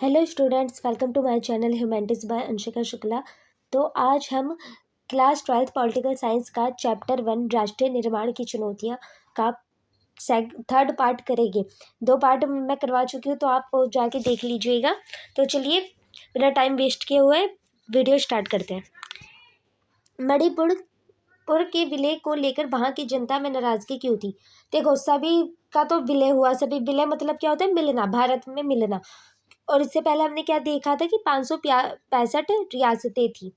Hello students, welcome to my channel humanities by Anshika Shukla. तो आज हम क्लास 12th पॉलिटिकल साइंस का चैप्टर 1 राष्ट्रीय निर्माण की चुनौतियां का थर्ड पार्ट करेंगे। 2 पार्ट मैं करवा चुकी हूँ, तो आप वो जाके देख लीजिएगा। तो चलिए बिना टाइम वेस्ट किए हुए वीडियो स्टार्ट करते हैं। मणिपुर के विलय को लेकर वहाँ की जनता में नाराजगी क्यों थी? देखो, सभी का तो विलय हुआ। सभी विलय मतलब क्या होता है? मिलना, भारत में मिलना। और इससे पहले हमने क्या देखा था कि 565 रियासतें थी।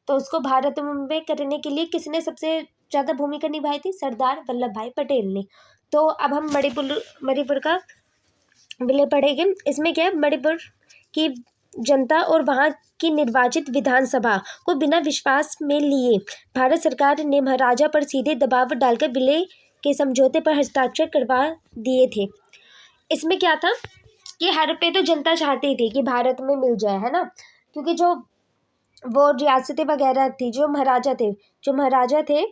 तो उसको भारत में करने के लिए किसने सबसे ज़्यादा भूमिका निभाई थी? सरदार वल्लभ भाई पटेल ने। तो अब हम मणिपुर का विलय पढ़ेंगे। इसमें क्या है? मणिपुर की जनता और वहाँ की निर्वाचित विधानसभा को बिना विश्वास में लिए भारत सरकार ने महाराजा पर सीधे दबाव डालकर विलय के समझौते पर हस्ताक्षर करवा दिए थे। इसमें क्या था कि हर पे तो जनता चाहती थी कि भारत में मिल जाए, है ना, क्योंकि जो वो रियासतें वगैरह थी, जो महाराजा थे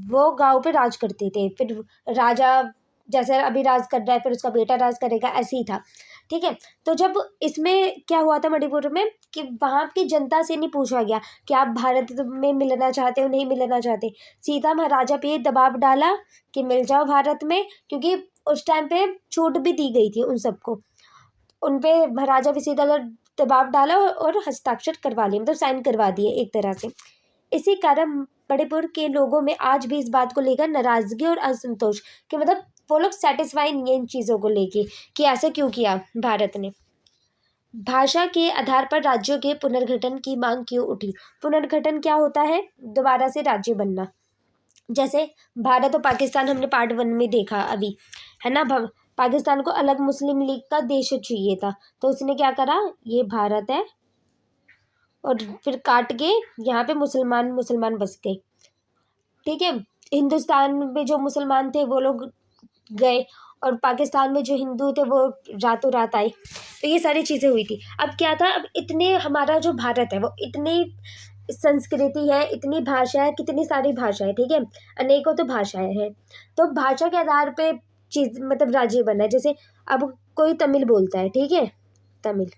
वो गांव पे राज करते थे। फिर राजा जैसे अभी राज कर रहा है, फिर उसका बेटा राज करेगा, ऐसे ही था। ठीक है। तो जब इसमें क्या हुआ था मणिपुर में कि वहाँ की जनता से नहीं पूछा गया कि आप भारत में मिलना चाहते हो, नहीं मिलना चाहते। सीधा महाराजा पे दबाव डाला कि मिल जाओ भारत में, क्योंकि उस टाइम पे छूट भी दी गई थी उन सबको। उन पे महाराजा भी सीधा दबाव डाला और हस्ताक्षर करवा लिए, मतलब साइन करवा दिए एक तरह से। इसी कारण मणिपुर के लोगों में आज भी इस बात को लेकर नाराजगी और असंतोष, कि मतलब वो लोग सेटिस्फाई नहीं है इन चीज़ों को लेके कि ऐसे क्यों किया भारत ने। भाषा के आधार पर राज्यों के पुनर्गठन की मांग क्यों उठी? पुनर्गठन क्या होता है? दोबारा से राज्य बनना। जैसे भारत और पाकिस्तान हमने पार्ट 1 में देखा अभी, है ना। पाकिस्तान को अलग मुस्लिम लीग का देश चाहिए था, तो उसने क्या करा, ये भारत है और फिर काट के यहाँ पे मुसलमान बस गए। ठीक है। हिंदुस्तान में जो मुसलमान थे वो लोग गए, और पाकिस्तान में जो हिंदू थे वो रातों रात आए। तो ये सारी चीज़ें हुई थी। अब क्या था, अब इतने हमारा जो भारत है वो इतनी संस्कृति है, इतनी भाषा है, कितनी सारी भाषाएं, ठीक है, अनेकों तो भाषाएं हैं। तो भाषा के आधार पे चीज मतलब राज्य बना है। जैसे अब कोई तमिल बोलता है, ठीक है, तमिल,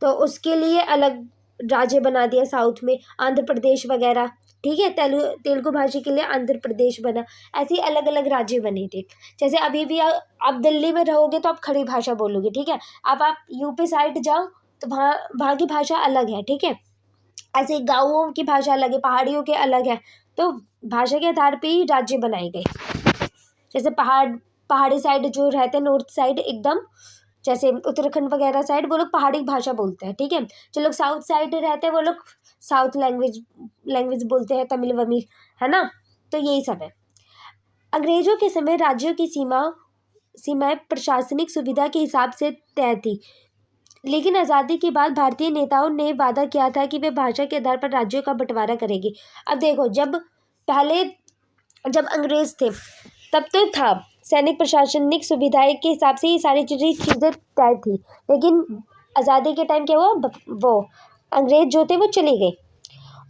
तो उसके लिए अलग राज्य बना दिया साउथ में, आंध्र प्रदेश वगैरह। ठीक है। तेलुगु भाषा के लिए आंध्र प्रदेश बना। ऐसे ही अलग अलग राज्य बने थे। जैसे अभी भी आप दिल्ली में रहोगे तो आप खड़ी भाषा बोलोगे, ठीक है। अब आप यूपी साइड जाओ तो वहाँ की भाषा अलग है, ठीक है। ऐसे गाँवों की भाषा अलग है, पहाड़ियों के अलग है। तो भाषा के आधार पे ही राज्य बनाए गए। जैसे पहाड़ी साइड जो रहते हैं, नॉर्थ साइड एकदम, जैसे उत्तराखंड वगैरह साइड, वो लोग पहाड़ी भाषा बोलते हैं, ठीक है। जो लोग साउथ साइड रहते हैं वो लोग साउथ लैंग्वेज बोलते हैं, तमिल वमिल, है ना। तो यही सब है। अंग्रेजों के समय राज्यों की सीमाएं प्रशासनिक सुविधा के हिसाब से तय थी, लेकिन आज़ादी के बाद भारतीय नेताओं ने वादा किया था कि वे भाषा के आधार पर राज्यों का बंटवारा करेंगे। अब देखो, जब अंग्रेज थे तब तो था, सैनिक प्रशासनिक सुविधाएं के हिसाब से ये सारी चीज़ें तय थी। लेकिन आज़ादी के टाइम क्या हुआ, वो अंग्रेज जो थे वो चले गए,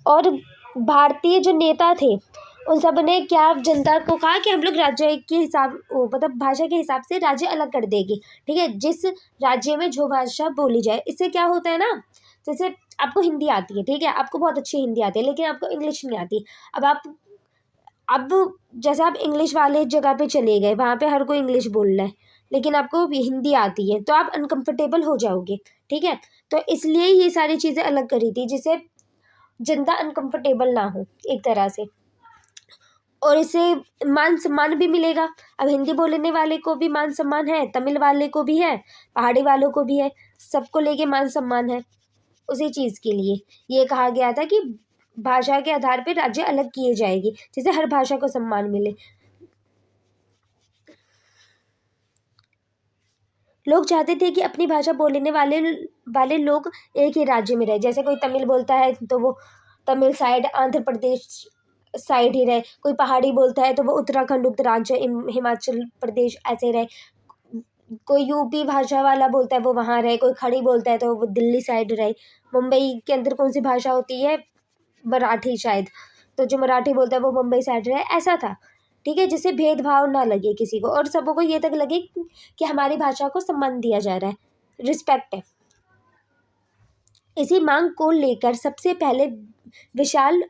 और भारतीय जो नेता थे उन सब ने क्या जनता को कहा कि हम लोग राज्य के हिसाब मतलब भाषा के हिसाब से राज्य अलग कर देंगे, ठीक है, जिस राज्य में जो भाषा बोली जाए। इससे क्या होता है ना, जैसे आपको हिंदी आती है, ठीक है, आपको बहुत अच्छी हिंदी आती है, लेकिन आपको इंग्लिश नहीं आती। अब जैसे आप इंग्लिश वाले जगह पे चले गए, वहाँ पे हर कोई इंग्लिश बोल रहा है, लेकिन आपको हिंदी आती है, तो आप अनकंफर्टेबल हो जाओगे, ठीक है। तो इसलिए ये सारी चीज़ें अलग करी थी, जिससे जनता अनकंफर्टेबल ना हो एक तरह से, और इससे मान सम्मान भी मिलेगा। अब हिंदी बोलने वाले को भी मान सम्मान है, तमिल वाले को भी है, पहाड़ी वालों को भी है, सबको लेके मान सम्मान है। उसी चीज़ के लिए ये कहा गया था कि भाषा के आधार पर राज्य अलग किए जाएगी, जिससे हर भाषा को सम्मान मिले। लोग चाहते थे कि अपनी भाषा बोलने वाले लोग एक ही राज्य में रहे। जैसे कोई तमिल बोलता है तो वो तमिल साइड, आंध्र प्रदेश साइड ही रहे। कोई पहाड़ी बोलता है तो वो उत्तराखंड, उत्तरांचल, हिमाचल प्रदेश ऐसे रहे। कोई यूपी भाषा वाला बोलता है वो वहाँ रहे। कोई खड़ी बोलता है तो वो दिल्ली साइड रहे। मुंबई के अंदर कौन सी भाषा होती है? मराठी शायद। तो जो मराठी बोलता है वो मुंबई साइड रहे, ऐसा था, ठीक है, जिससे भेदभाव ना लगे किसी को, और सबको ये तक लगे कि हमारी भाषा को सम्मान दिया जा रहा है। रिस्पेक्ट है। इसी मांग को लेकर सबसे पहले विशाल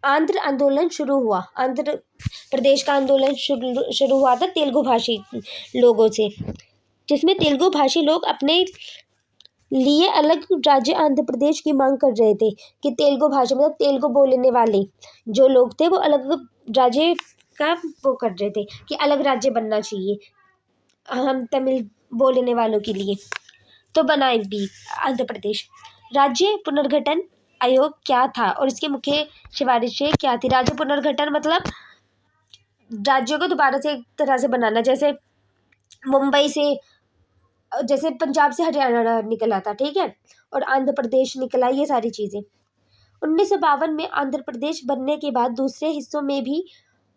आंध्र आंदोलन शुरू हुआ। आंध्र प्रदेश का आंदोलन शुरू हुआ था तेलुगु भाषी लोगों से, जिसमें तेलुगु भाषी लोग अपने लिए अलग राज्य आंध्र प्रदेश की मांग कर रहे थे कि तेलुगु भाषा मतलब तेलुगु बोलने वाले जो लोग थे वो अलग राज्य का वो कर रहे थे कि अलग राज्य बनना चाहिए हम तमिल बोलने वालों के लिए। तो बनाए भी आंध्र प्रदेश। राज्य पुनर्गठन आयोग क्या था और इसकी मुख्य सिफारिशें क्या थी? राज्य पुनर्गठन मतलब राज्यों को दोबारा से एक तरह से बनाना, जैसे मुंबई से, जैसे पंजाब से हरियाणा निकला था, ठीक है, और आंध्र प्रदेश निकला, ये सारी चीज़ें। 1952 में आंध्र प्रदेश बनने के बाद दूसरे हिस्सों में भी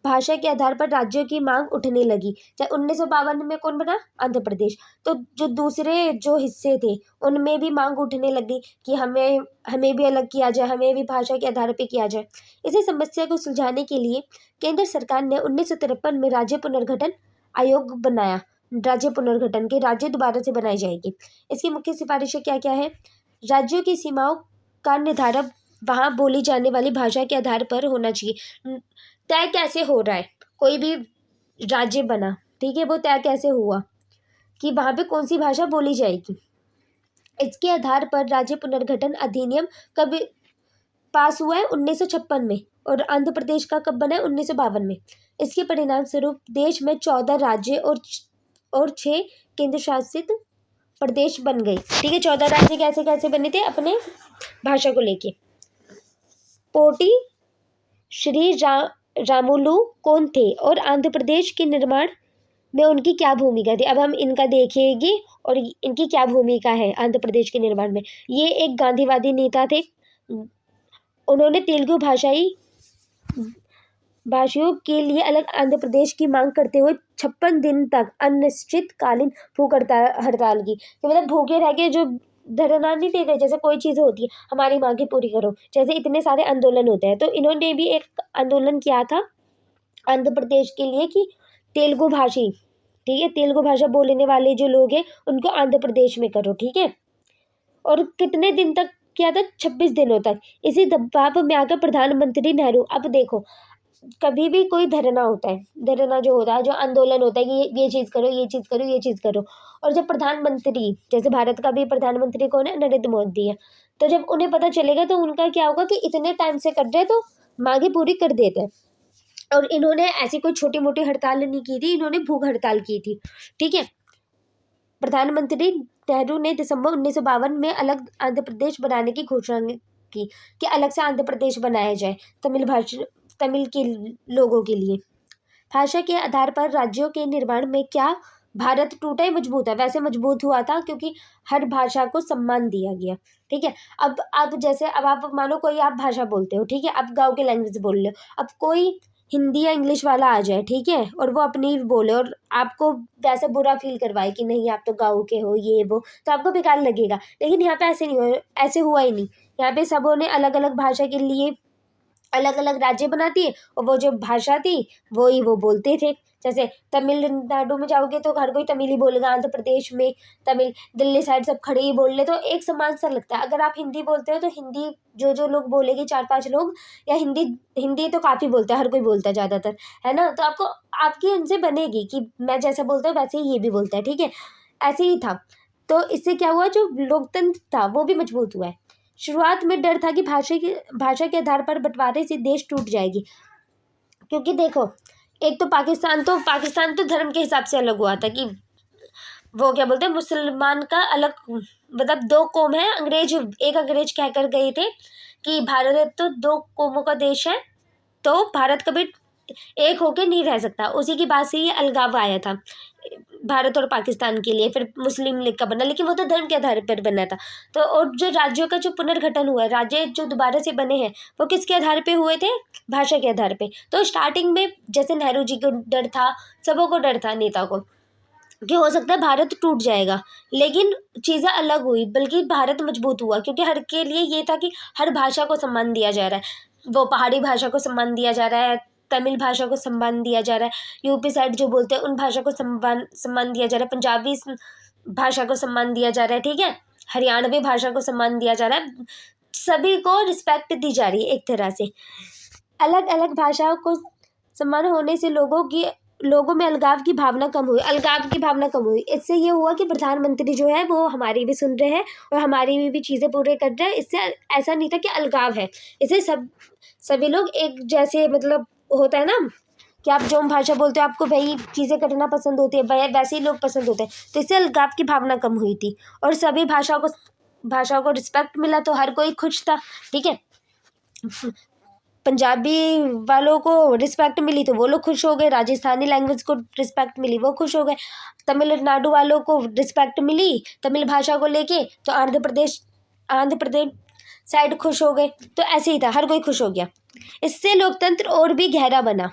भाषा के आधार पर राज्यों की मांग उठने लगी। चाहे 1952 में कौन बना? आंध्र प्रदेश। तो जो दूसरे जो हिस्से थे उनमें भी मांग उठने लगी कि हमें भी अलग किया जाए, हमें भी भाषा के आधार पर किया जाए। इसी समस्या को सुलझाने के लिए केंद्र सरकार ने 1953 में राज्य पुनर्गठन आयोग बनाया। राज्य पुनर्गठन के राज्य दोबारा से बनाए जाएंगे। इसकी मुख्य सिफारिशें क्या क्या है? राज्यों की सीमाओं का निर्धारण वहाँ बोली जाने वाली भाषा के आधार पर होना चाहिए। तय कैसे हो रहा है? कोई भी राज्य बना, ठीक है, वो तय कैसे हुआ कि वहाँ पे कौन सी भाषा बोली जाएगी? इसके आधार पर राज्य पुनर्गठन अधिनियम कब पास हुआ है? 1956 में। और आंध्र प्रदेश का कब बना है? 1952 में। इसके परिणाम स्वरूप देश में 14 राज्य और 6 केंद्र शासित प्रदेश बन गए, ठीक है। 14 राज्य कैसे कैसे बने थे? अपने भाषा को लेके। पोटी श्री रामुलु कौन थे और आंध्र प्रदेश के निर्माण में उनकी क्या भूमिका थी? अब हम इनका देखेंगे और इनकी क्या भूमिका है आंध्र प्रदेश के निर्माण में। ये एक गांधीवादी नेता थे। उन्होंने तेलुगु भाषियों के लिए अलग आंध्र प्रदेश की मांग करते हुए 56 दिन तक अनिश्चितकालीन भूख हड़ताल की। तो मतलब भूखे रह के जो धरना नहीं दे रहे, जैसे कोई चीज़ होती है हमारी मांगे पूरी करो, जैसे इतने सारे आंदोलन होते हैं, तो इन्होंने भी एक आंदोलन किया था आंध्र प्रदेश के लिए कि तेलुगु भाषी, ठीक है, तेलुगु भाषा बोलने वाले जो लोग हैं उनको आंध्र प्रदेश में करो, ठीक है। और कितने दिन तक किया था? 26 दिनों तक। इसी दबाव में आकर प्रधानमंत्री नेहरू, अब देखो कभी भी कोई धरना होता है, धरना जो होता है, जो आंदोलन होता है कि ये चीज़ करो, ये चीज़ करो, ये चीज़ करो, और जब प्रधानमंत्री, जैसे भारत का भी प्रधानमंत्री कौन है? नरेंद्र मोदी है। तो जब उन्हें पता चलेगा तो उनका क्या होगा कि इतने टाइम से कर रहे तो मांगे पूरी कर देते हैं। और इन्होंने ऐसी कोई छोटी मोटी हड़ताल नहीं की थी, इन्होंने भूख हड़ताल की थी, ठीक है। प्रधानमंत्री नेहरू ने दिसंबर 1952 में अलग आंध्र प्रदेश बनाने की घोषणा की कि अलग से आंध्र प्रदेश बनाया जाए तमिल के लोगों के लिए। भाषा के आधार पर राज्यों के निर्माण में क्या भारत टूटा ही मजबूत है? वैसे मजबूत हुआ था क्योंकि हर भाषा को सम्मान दिया गया, ठीक है। अब जैसे अब आप मानो कोई आप भाषा बोलते हो, ठीक है, आप गाँव के लैंग्वेज बोल रहे हो, अब कोई हिंदी या इंग्लिश वाला आ जाए, ठीक है, और वो अपनी बोले और आपको वैसे बुरा फील करवाए कि नहीं आप तो गाँव के हो, ये वो, तो आपको बेकार लगेगा। लेकिन यहाँ पे ऐसे नहीं हुआ, ऐसे हुआ ही नहीं। यहाँ पे सबों ने अलग अलग भाषा के लिए अलग अलग राज्य बना दिए और वो जो भाषा थी वो बोलते थे। जैसे तमिलनाडु में जाओगे तो हर कोई तमिल ही बोलेगा, आंध्र प्रदेश में तमिल, दिल्ली साइड सब खड़े ही बोल ले, तो एक समान सा लगता है। अगर आप हिंदी बोलते हो तो हिंदी जो लोग बोलेंगे 4-5 लोग, या हिंदी तो काफ़ी बोलता है, हर कोई बोलता है ज़्यादातर, है ना, तो आपको आपकी उनसे बनेगी कि मैं जैसा बोलता हूँ वैसे ही ये भी बोलता है, ठीक है, ऐसे ही था। तो इससे क्या हुआ, जो लोकतंत्र था वो भी मजबूत हुआ है। शुरुआत में डर था कि भाषा के आधार पर बंटवारे से देश टूट जाएगी, क्योंकि देखो एक तो पाकिस्तान तो धर्म के हिसाब से अलग हुआ था कि वो क्या बोलते हैं, मुसलमान का अलग, मतलब 2 कौम है। एक अंग्रेज कहकर गए थे कि भारत तो 2 कौमों का देश है, तो भारत कभी एक होके नहीं रह सकता। उसी की बात से ये अलगाव आया था भारत और पाकिस्तान के लिए, फिर मुस्लिम लीग का बना, लेकिन वो तो धर्म के आधार पर बना था। तो और जो राज्यों का जो पुनर्गठन हुआ है, राज्य जो दोबारा से बने हैं वो किसके आधार पे हुए थे? भाषा के आधार पे। तो स्टार्टिंग में जैसे नेहरू जी को डर था, सबों को डर था, नेता को, कि हो सकता है भारत टूट जाएगा, लेकिन चीज़ें अलग हुई, बल्कि भारत मजबूत हुआ, क्योंकि हर के लिए ये था कि हर भाषा को सम्मान दिया जा रहा है। वो पहाड़ी भाषा को सम्मान दिया जा रहा है, तमिल भाषा को सम्मान दिया जा रहा है, यूपी साइड जो बोलते हैं उन भाषा को सम्मान दिया जा रहा है, पंजाबी भाषा को सम्मान दिया जा रहा है, ठीक है, हरियाणवी भाषा को सम्मान दिया जा रहा है, सभी को रिस्पेक्ट दी जा रही है एक तरह से। अलग अलग भाषाओं को सम्मान होने से लोगों में अलगाव की भावना कम हुई। इससे ये हुआ कि प्रधानमंत्री जो है वो हमारी भी सुन रहे हैं और हमारी भी चीज़ें पूरे कर रहे हैं। इससे ऐसा नहीं था कि अलगाव है, इससे सभी लोग एक जैसे, मतलब होता है ना कि आप जो भाषा बोलते हो आपको वही चीज़ें करना पसंद होती है, वैसे ही लोग पसंद होते हैं, तो इससे अलगाव की भावना कम हुई थी और सभी भाषाओं को रिस्पेक्ट मिला तो हर कोई खुश था, ठीक है। पंजाबी वालों को रिस्पेक्ट मिली तो वो लोग खुश हो गए, राजस्थानी लैंग्वेज को रिस्पेक्ट मिली वो खुश हो गए, तमिलनाडु वालों को रिस्पेक्ट मिली तमिल भाषा को लेके तो आंध्र प्रदेश साइड खुश हो गए, तो ऐसे ही था, हर कोई खुश हो गया। इससे लोकतंत्र और भी गहरा बना।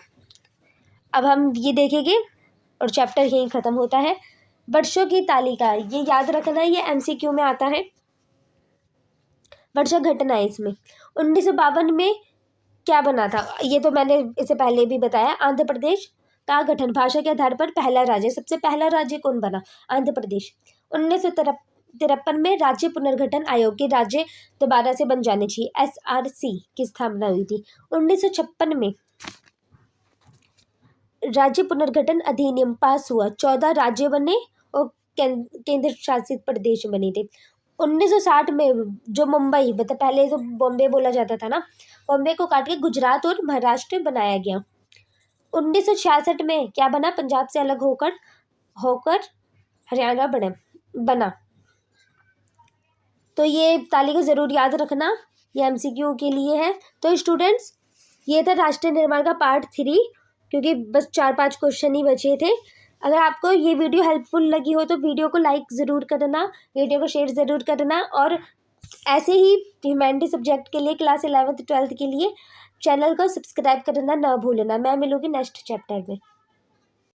अब हम ये देखेंगे और चैप्टर यहीं ख़त्म होता है। वर्षों की तालिका, ये याद रखना, ये MCQ में आता है। वर्षा घटना है इसमें। 1952 में क्या बना था, ये तो मैंने इससे पहले भी बताया। आंध्र प्रदेश का गठन भाषा के आधार पर पहला राज्य, सबसे पहला राज्य कौन बना, आंध्र प्रदेश। 1953 में राज्य पुनर्गठन आयोग के राज्य दोबारा से बन जाने चाहिए, SRC की स्थापना हुई थी। 1956 में राज्य पुनर्गठन अधिनियम पास हुआ, 14 राज्य बने और केंद्र शासित प्रदेश बने थे। 1960 में जो मुंबई, मतलब पहले तो बॉम्बे बोला जाता था ना, बॉम्बे को काट के गुजरात और महाराष्ट्र बनाया गया। 1966 में क्या बना, पंजाब से अलग होकर हरियाणा बना। तो ये तालिका ज़रूर याद रखना, ये MCQ के लिए है। तो स्टूडेंट्स, ये था राष्ट्र निर्माण का पार्ट 3, क्योंकि बस 4-5 क्वेश्चन ही बचे थे। अगर आपको ये वीडियो हेल्पफुल लगी हो तो वीडियो को लाइक ज़रूर करना, वीडियो को शेयर ज़रूर करना, और ऐसे ही ह्यूमैनिटी सब्जेक्ट के लिए क्लास 11th 12th के लिए चैनल को सब्सक्राइब करना ना भूलना। मैं मिलूँगी नेक्स्ट चैप्टर में।